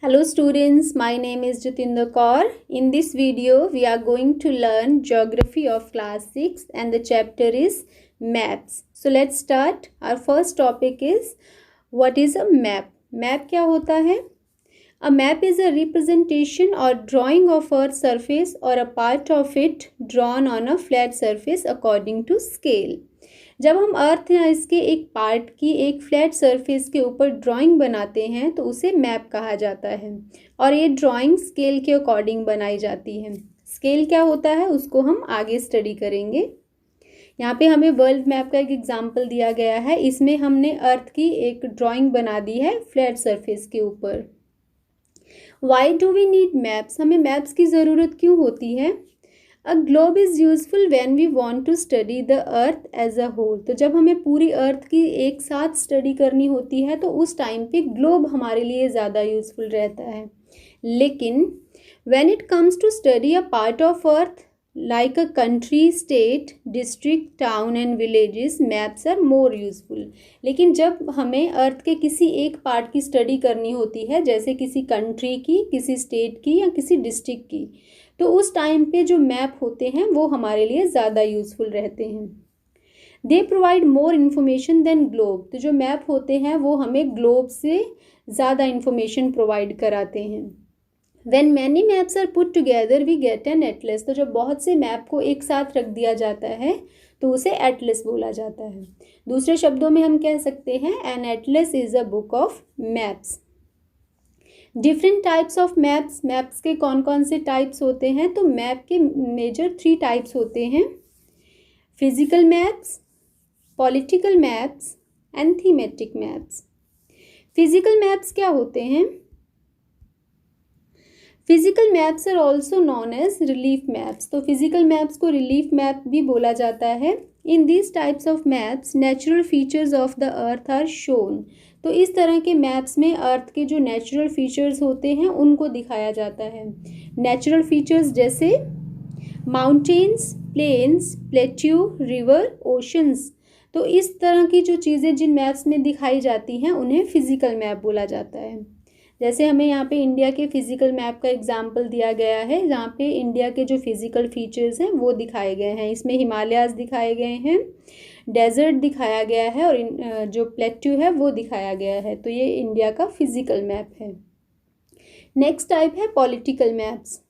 Hello students, my name is Jatinder Kaur. In this video, we are going to learn geography of class 6 and the chapter is maps. So let's start. Our first topic is what is a map? Map क्या होता है? A map is a representation or drawing of Earth's surface or a part of it drawn on a flat surface according to scale. जब हम अर्थ या इसके एक part की एक फ्लैट सरफेस के ऊपर ड्राइंग बनाते हैं तो उसे मैप कहा जाता है और ये ड्राइंग स्केल के अकॉर्डिंग बनाई जाती है। स्केल क्या होता है उसको हम आगे स्टडी करेंगे। यहाँ पे हमें वर्ल्ड मैप का एक एग्जांपल दिया गया है। इसमें हमने अर्थ की एक ड्राइंग बना दी है फ्लैट सरफेस के ऊपर। Why do we need maps? हमें मैप्स की ज़रूरत क्यों होती है? A globe is useful when we want to study the earth as a whole. तो जब हमें पूरी अर्थ की एक साथ स्टडी करनी होती है तो उस टाइम पे ग्लोब हमारे लिए ज़्यादा यूजफुल रहता है। लेकिन when it comes to study a part of earth like a country, state, district, town and villages, maps are more useful. लेकिन जब हमें अर्थ के किसी एक पार्ट की स्टडी करनी होती है, जैसे किसी कंट्री की, किसी स्टेट की या किसी डिस्ट्रिक्ट की, तो उस टाइम पे जो मैप होते हैं वो हमारे लिए ज़्यादा यूज़फुल रहते हैं। They provide more information than globe. तो जो मैप होते हैं वो हमें ग्लोब से ज़्यादा इन्फॉर्मेशन प्रोवाइड कराते हैं। When many maps are put together we get an atlas. तो जब बहुत से मैप को एक साथ रख दिया जाता है तो उसे एटलस बोला जाता है। दूसरे शब्दों में हम कह सकते हैं an atlas is a book of maps. Different types of maps. Maps के कौन कौन से टाइप्स होते हैं? तो मैप के मेजर 3 टाइप्स होते हैं: physical maps, political maps and thematic maps. Physical maps क्या होते हैं? Physical maps are also known as relief maps. तो फिजिकल मैप्स को रिलीफ मैप भी बोला जाता है। In this types of maps natural features of the earth are shown. तो इस तरह के मैप्स में अर्थ के जो नेचुरल फीचर्स होते हैं उनको दिखाया जाता है। नेचुरल फीचर्स जैसे mountains, plains, plateau, river, oceans. तो इस तरह की जो चीज़ें जिन मैप्स में दिखाई जाती हैं उन्हें फिजिकल मैप बोला जाता है। जैसे हमें यहाँ पे इंडिया के फिजिकल मैप का एग्जाम्पल दिया गया है, जहाँ पे इंडिया के जो फिजिकल फीचर्स हैं वो दिखाए गए हैं। इसमें हिमालयाज़ दिखाए गए हैं, डेजर्ट दिखाया गया है और जो प्लेट्यू है वो दिखाया गया है। तो ये इंडिया का फिजिकल मैप है। नेक्स्ट टाइप है political maps.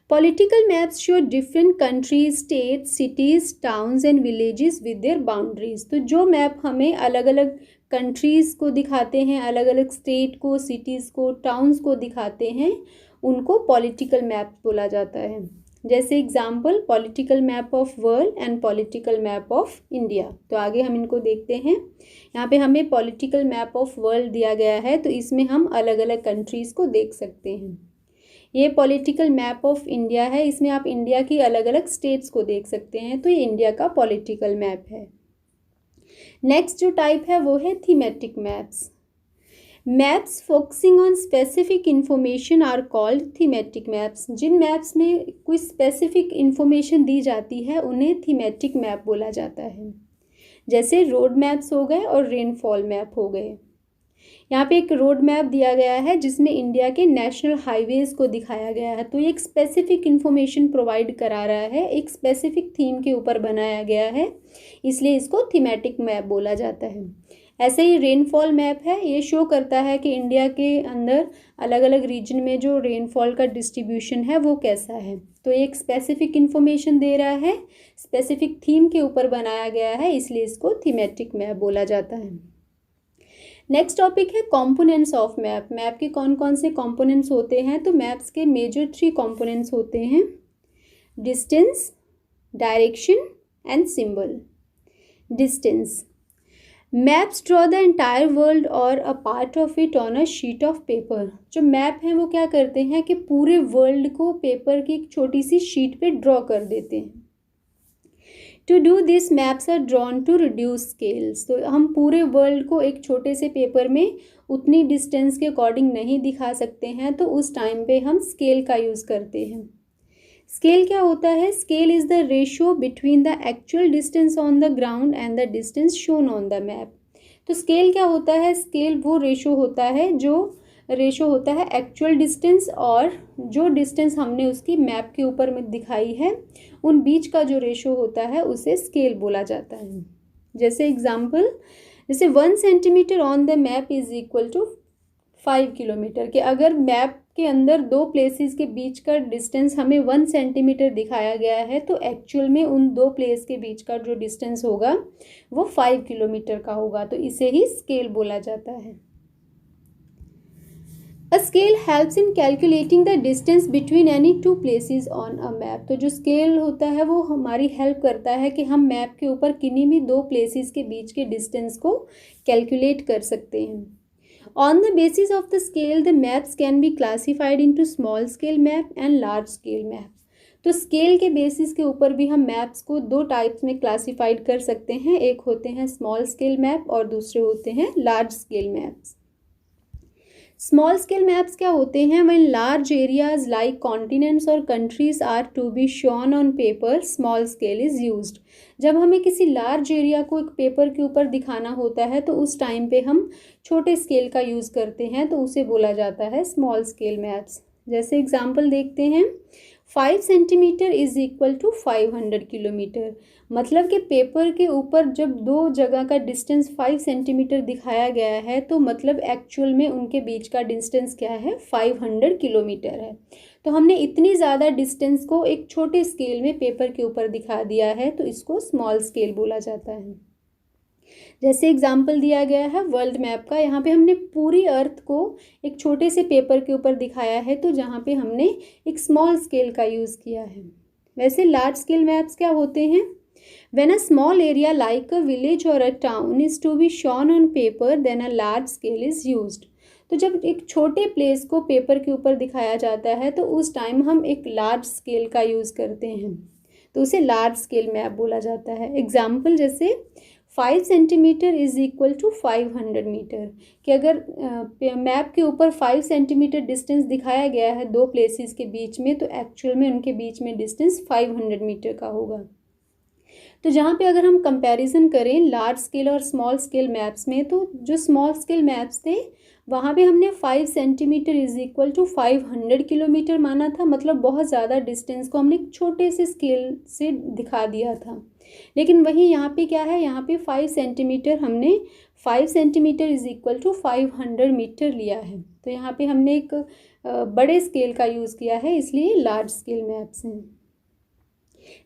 Political maps show different countries, states, cities, towns and villages with their boundaries. तो जो मैप हमें अलग अलग कंट्रीज़ को दिखाते हैं, अलग अलग स्टेट को, सिटीज़ को, टाउन्स को दिखाते हैं, उनको पॉलिटिकल मैप बोला जाता है। जैसे example political map of world and political map of India. तो आगे हम इनको देखते हैं। यहाँ पे हमें पॉलिटिकल मैप ऑफ वर्ल्ड दिया गया है, तो इसमें हम अलग अलग कंट्रीज़ को देख सकते हैं। ये पॉलिटिकल मैप ऑफ इंडिया है, इसमें आप इंडिया की अलग अलग स्टेट्स को देख सकते हैं। तो ये इंडिया का पॉलिटिकल मैप है। नेक्स्ट जो टाइप है वो है thematic maps. Maps focusing on specific information are called thematic maps. जिन मैप्स में कोई स्पेसिफिक इंफॉर्मेशन दी जाती है उन्हें थीमेटिक मैप बोला जाता है। जैसे रोड मैप्स हो गए और रेनफॉल मैप हो गए। यहाँ पे एक रोड मैप दिया गया है जिसमें इंडिया के नेशनल हाईवेज़ को दिखाया गया है। तो ये एक स्पेसिफिक इंफॉर्मेशन प्रोवाइड करा रहा है, एक स्पेसिफिक थीम के ऊपर बनाया गया है, इसलिए इसको थीमेटिक मैप बोला जाता है। ऐसे ही रेनफॉल मैप है, ये शो करता है कि इंडिया के अंदर अलग अलग रीजन में जो रेनफॉल का डिस्ट्रीब्यूशन है वो कैसा है। तो एक स्पेसिफिक इंफॉर्मेशन दे रहा है, स्पेसिफिक थीम के ऊपर बनाया गया है, इसलिए इसको थीमेटिक मैप बोला जाता है। नेक्स्ट टॉपिक है कंपोनेंट्स ऑफ मैप। मैप के कौन कौन से कंपोनेंट्स होते हैं? तो मैप्स के मेजर 3 कंपोनेंट्स होते हैं: distance, direction and symbol. Distance. Maps draw the entire world और a part of it on a sheet of paper. जो मैप हैं वो क्या करते हैं कि पूरे वर्ल्ड को पेपर की एक छोटी सी शीट पे ड्रॉ कर देते हैं। To do this maps are drawn to reduce scales. तो हम पूरे वर्ल्ड को एक छोटे से पेपर में उतनी डिस्टेंस के अकॉर्डिंग नहीं दिखा सकते हैं, तो उस टाइम पे हम स्केल का यूज़ करते हैं। स्केल क्या होता है? Scale is the ratio between the actual distance on the ground and the distance shown on the map. तो स्केल क्या होता है? स्केल वो रेशियो होता है जो रेशो होता है एक्चुअल डिस्टेंस और जो डिस्टेंस हमने उसकी मैप के ऊपर में दिखाई है उन बीच का जो रेशो होता है उसे स्केल बोला जाता है। जैसे एग्जाम्पल, जैसे 1 centimetre on the map is equal to 5 kilometre, कि अगर मैप के अंदर दो प्लेसेस के बीच का डिस्टेंस हमें 1 सेंटीमीटर दिखाया गया है तो एक्चुअल में उन दो प्लेस के बीच का जो डिस्टेंस होगा वो 5 किलोमीटर का होगा, तो इसे ही स्केल बोला जाता है। A scale helps in calculating the distance between any two places on a map। तो जो स्केल होता है वो हमारी हेल्प करता है कि हम मैप के ऊपर किन्हीं भी दो प्लेसेस के बीच के डिस्टेंस को कैलकुलेट कर सकते हैं। On the basis of the scale, the maps can be classified into small scale map and large scale map। तो स्केल के बेसिस के ऊपर भी हम मैप्स को दो टाइप्स में क्लासीफाइड कर सकते हैं, एक होते हैं स्मॉल स्केल मैप और दूसरे होते हैं large scale maps. Small scale maps क्या होते हैं? When large areas like continents और countries are to be shown on paper, small scale is used. जब हमें किसी लार्ज एरिया को एक पेपर के ऊपर दिखाना होता है तो उस टाइम पे हम छोटे स्केल का यूज़ करते हैं, तो उसे बोला जाता है स्मॉल स्केल मैप्स। जैसे एग्जांपल देखते हैं, 5 centimetre is equal to 500 kilometre. मतलब कि पेपर के ऊपर जब दो जगह का डिस्टेंस 5 सेंटीमीटर दिखाया गया है तो मतलब एक्चुअल में उनके बीच का डिस्टेंस क्या है? 500 किलोमीटर है। तो हमने इतनी ज़्यादा डिस्टेंस को एक छोटे स्केल में पेपर के ऊपर दिखा दिया है, तो इसको स्मॉल स्केल बोला जाता है। जैसे एग्जाम्पल दिया गया है वर्ल्ड मैप का, यहाँ पे हमने पूरी अर्थ को एक छोटे से पेपर के ऊपर दिखाया है, तो जहाँ पे हमने एक स्मॉल स्केल का यूज़ किया है। वैसे लार्ज स्केल मैप्स क्या होते हैं? When a small area like a village or a town is to be shown on paper, then a large scale is used। तो जब एक छोटे प्लेस को पेपर के ऊपर दिखाया जाता है तो उस टाइम हम एक लार्ज स्केल का यूज़ करते हैं, तो उसे लार्ज स्केल मैप बोला जाता है। एग्जाम्पल जैसे 5 centimetre is equal to 500 metre, कि अगर मैप के ऊपर 5 सेंटीमीटर डिस्टेंस दिखाया गया है दो प्लेसेस के बीच में, तो एक्चुअल में उनके बीच में डिस्टेंस 500 मीटर का होगा। तो जहाँ पे अगर हम कंपैरिजन करें लार्ज स्केल और स्मॉल स्केल मैप्स में, तो जो स्मॉल स्केल मैप्स थे वहाँ पे हमने 5 centimetre is equal to 500 kilometre माना था, मतलब बहुत ज़्यादा डिस्टेंस को हमने छोटे से स्केल से दिखा दिया था। लेकिन वहीं यहाँ पे क्या है, यहाँ पे 5 सेंटीमीटर हमने 5 centimetre is equal to 500 metre लिया है, तो यहाँ पे हमने एक बड़े स्केल का यूज़ किया है, इसलिए लार्ज स्केल मैप्स हैं।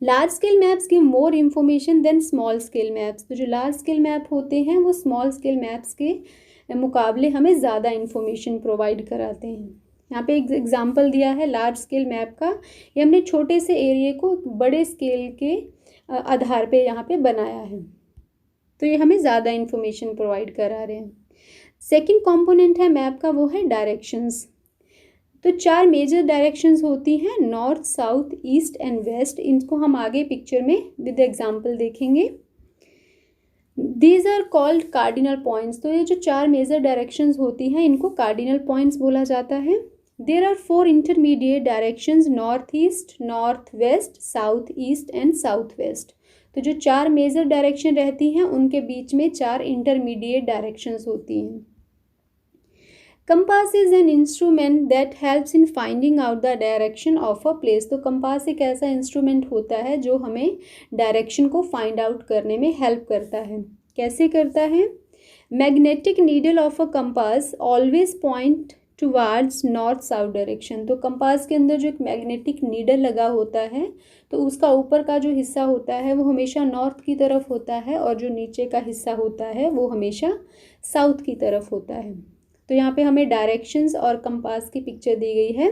Large scale maps give more information than small scale maps. तो जो लार्ज स्केल मैप होते हैं वो स्मॉल स्केल मैप्स के मुकाबले हमें ज़्यादा इन्फॉर्मेशन प्रोवाइड कराते हैं। यहाँ पे एक एग्जांपल दिया है लार्ज स्केल मैप का, ये हमने छोटे से एरिया को बड़े स्केल के आधार पे यहाँ पे बनाया है, तो ये हमें ज़्यादा इन्फॉर्मेशन प्रोवाइड करा रहे हैं। सेकेंड कॉम्पोनेंट है मैप का, वो है डायरेक्शंस। तो 4 मेजर डायरेक्शंस होती हैं, north, south, east and west. इनको हम आगे पिक्चर में विद एग्जांपल देखेंगे। These are called cardinal points. तो ये जो 4 मेजर डायरेक्शंस होती हैं इनको कार्डिनल पॉइंट्स बोला जाता है। There are 4 intermediate directions, north east, north west, south east and south west. तो जो 4 मेजर डायरेक्शन रहती हैं उनके बीच में 4 इंटरमीडिएट डायरेक्शंस होती हैं। Compass is an instrument that helps in finding out the direction of a place. तो compass एक ऐसा इंस्ट्रूमेंट होता है जो हमें डायरेक्शन को फाइंड आउट करने में हेल्प करता है। कैसे करता है? Magnetic needle of a compass always point towards north south direction. तो कंपास के अंदर जो एक मैग्नेटिक नीडल लगा होता है तो उसका ऊपर का जो हिस्सा होता है वो हमेशा नॉर्थ की तरफ होता है और जो नीचे का हिस्सा होता है वो हमेशा साउथ की तरफ होता है। तो यहाँ पे हमें डायरेक्शंस और कंपास की पिक्चर दी गई है।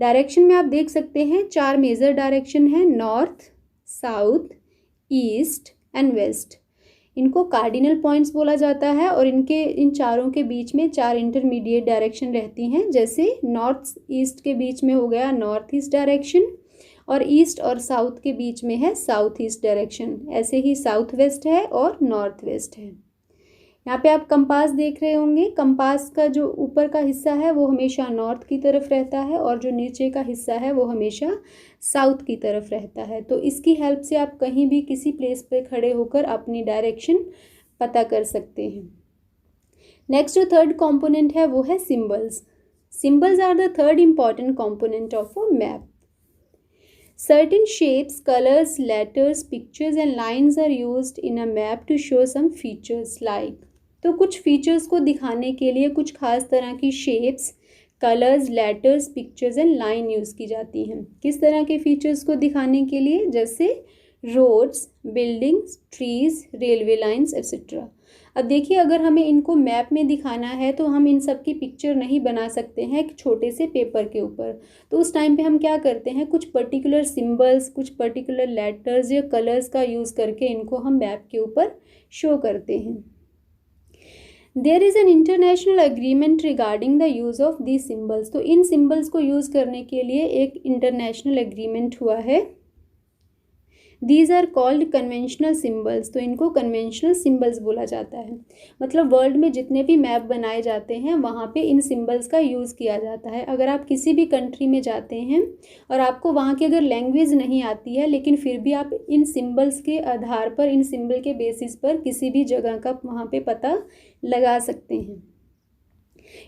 डायरेक्शन में आप देख सकते हैं 4 मेजर डायरेक्शन है, north, south, east and west. इनको कार्डिनल पॉइंट्स बोला जाता है और इन चारों के बीच में 4 इंटरमीडिएट डायरेक्शन रहती हैं। जैसे नॉर्थ ईस्ट के बीच में हो गया नॉर्थ ईस्ट डायरेक्शन और ईस्ट और साउथ के बीच में है साउथ ईस्ट डायरेक्शन। ऐसे ही साउथ वेस्ट है और नॉर्थ वेस्ट है। यहाँ पे आप कंपास देख रहे होंगे, कंपास का जो ऊपर का हिस्सा है वो हमेशा नॉर्थ की तरफ रहता है और जो नीचे का हिस्सा है वो हमेशा साउथ की तरफ रहता है। तो इसकी हेल्प से आप कहीं भी किसी प्लेस पे खड़े होकर अपनी डायरेक्शन पता कर सकते हैं। नेक्स्ट जो थर्ड कंपोनेंट है वो है symbols. Symbols are the third important component of a map. Certain shapes, colors, letters, pictures and lines are used in a map to show some features like. तो कुछ फीचर्स को दिखाने के लिए कुछ खास तरह की shapes, colours, letters, pictures and line use की जाती हैं. किस तरह के फीचर्स को दिखाने के लिए? जैसे roads, buildings, trees, railway lines etcetera. अब देखिए, अगर हमें इनको मैप में दिखाना है तो हम इन सब की पिक्चर नहीं बना सकते हैं एक छोटे से पेपर के ऊपर. तो उस टाइम पे हम क्या करते हैं, कुछ पर्टिकुलर सिंबल्स, कुछ पर्टिकुलर लेटर्स या कलर्स का यूज़ करके इनको हम मैप के ऊपर शो करते हैं. There is an international agreement regarding the use of these symbols. तो इन सिम्बल्स को यूज़ करने के लिए एक इंटरनेशनल एग्रीमेंट हुआ है. These are called conventional symbols. तो इनको कन्वेंशनल सिम्बल्स बोला जाता है. मतलब वर्ल्ड में जितने भी मैप बनाए जाते हैं वहाँ पे इन सिम्बल्स का यूज़ किया जाता है. अगर आप किसी भी कंट्री में जाते हैं और आपको वहाँ की अगर लैंग्वेज नहीं आती है, लेकिन फिर भी आप इन सिम्बल्स के आधार पर, इन सिम्बल के बेसिस पर किसी भी जगह का वहाँ पे पता लगा सकते हैं.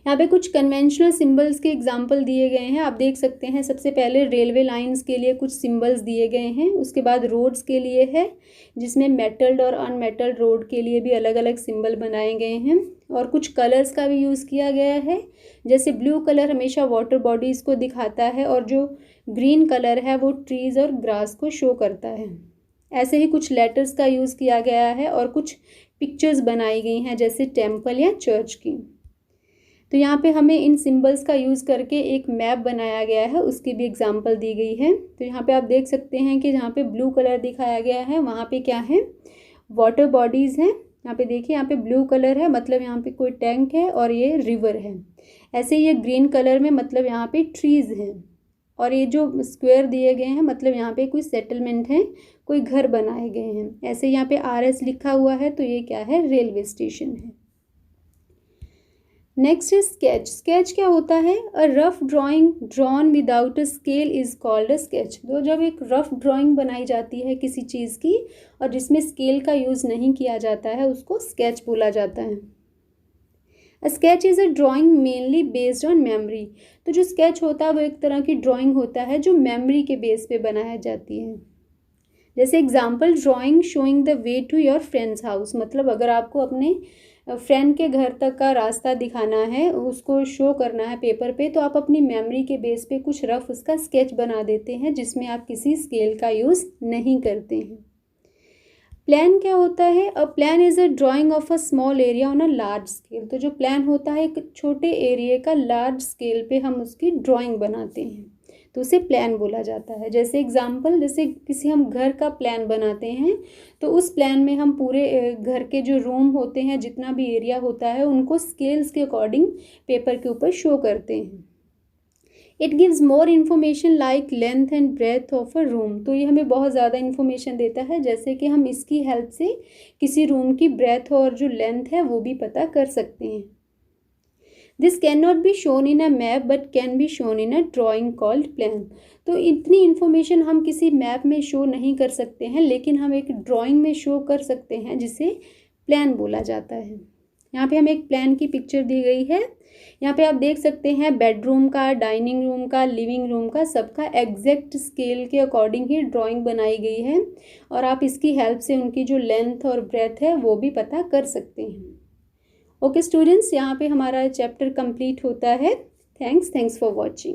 यहाँ पे कुछ कन्वेंशनल सिंबल्स के एग्जाम्पल दिए गए हैं, आप देख सकते हैं. सबसे पहले रेलवे लाइंस के लिए कुछ सिंबल्स दिए गए हैं. उसके बाद रोड्स के लिए है, जिसमें मेटल्ड और अनमेटल्ड रोड के लिए भी अलग अलग सिंबल बनाए गए हैं. और कुछ कलर्स का भी यूज़ किया गया है. जैसे ब्लू कलर हमेशा वाटर बॉडीज़ को दिखाता है और जो ग्रीन कलर है वो ट्रीज़ और ग्रास को शो करता है. ऐसे ही कुछ लेटर्स का यूज़ किया गया है और कुछ पिक्चर्स बनाई गई हैं जैसे टेम्पल या चर्च की. तो यहाँ पे हमें इन सिंबल्स का यूज़ करके एक मैप बनाया गया है, उसकी भी एग्जांपल दी गई है. तो यहाँ पे आप देख सकते हैं कि जहाँ पे ब्लू कलर दिखाया गया है वहाँ पे क्या है, वाटर बॉडीज़ हैं. यहाँ पे देखिए, यहाँ पे ब्लू कलर है, मतलब यहाँ पे कोई टैंक है और ये रिवर है. ऐसे ये ग्रीन कलर में, मतलब यहाँ पे ट्रीज़ हैं. और ये जो स्क्वायर दिए गए हैं, मतलब यहाँ पे कोई सेटलमेंट है, कोई घर बनाए गए हैं. ऐसे यहाँ पे RS लिखा हुआ है, तो ये क्या है, रेलवे स्टेशन है. Next is sketch. स्केच क्या होता है? A rough drawing drawn without a scale is called a sketch. तो जब एक रफ ड्राइंग बनाई जाती है किसी चीज़ की और जिसमें स्केल का यूज़ नहीं किया जाता है, उसको स्केच बोला जाता है. A sketch is a drawing mainly based on memory. तो जो स्केच होता है वो एक तरह की ड्राइंग होता है जो मेमोरी के बेस पे बनाया जाती है. जैसे एग्जाम्पल, drawing showing the way to your friend's house. मतलब अगर आपको अपने फ्रेंड के घर तक का रास्ता दिखाना है, उसको शो करना है पेपर पे, तो आप अपनी मेमोरी के बेस पे कुछ रफ उसका स्केच बना देते हैं जिसमें आप किसी स्केल का यूज़ नहीं करते हैं. प्लान क्या होता है? A plan is a drying of a small area on a large scale. तो जो प्लान होता है एक छोटे एरिया का लार्ज स्केल पे हम उसकी ड्राइंग बनाते हैं, तो उसे प्लान बोला जाता है. जैसे एग्जाम्पल, जैसे किसी हम घर का प्लान बनाते हैं तो उस प्लान में हम पूरे घर के जो रूम होते हैं, जितना भी एरिया होता है, उनको स्केल्स के अकॉर्डिंग पेपर के ऊपर शो करते हैं. It gives more information like length and breadth of a room. तो ये हमें बहुत ज़्यादा इन्फॉर्मेशन देता है, जैसे कि हम इसकी हेल्प से किसी रूम की ब्रेथ और जो लेंथ है वो भी पता कर सकते हैं. This can not be shown in a map but can be shown in a drawing called plan. तो इतनी इन्फॉर्मेशन हम किसी मैप में शो नहीं कर सकते हैं, लेकिन हम एक ड्राइंग में शो कर सकते हैं जिसे प्लान बोला जाता है. यहाँ पे हमें एक प्लान की पिक्चर दी गई है. यहाँ पे आप देख सकते हैं बेडरूम का, डाइनिंग रूम का, लिविंग रूम का, सबका एग्जैक्ट स्केल के अकॉर्डिंग ही ड्राइंग बनाई गई है और आप इसकी हेल्प से उनकी जो लेंथ और ब्रेथ है वो भी पता कर सकते हैं. ओके स्टूडेंट्स, यहाँ पे हमारा चैप्टर कंप्लीट होता है. Thanks for watching.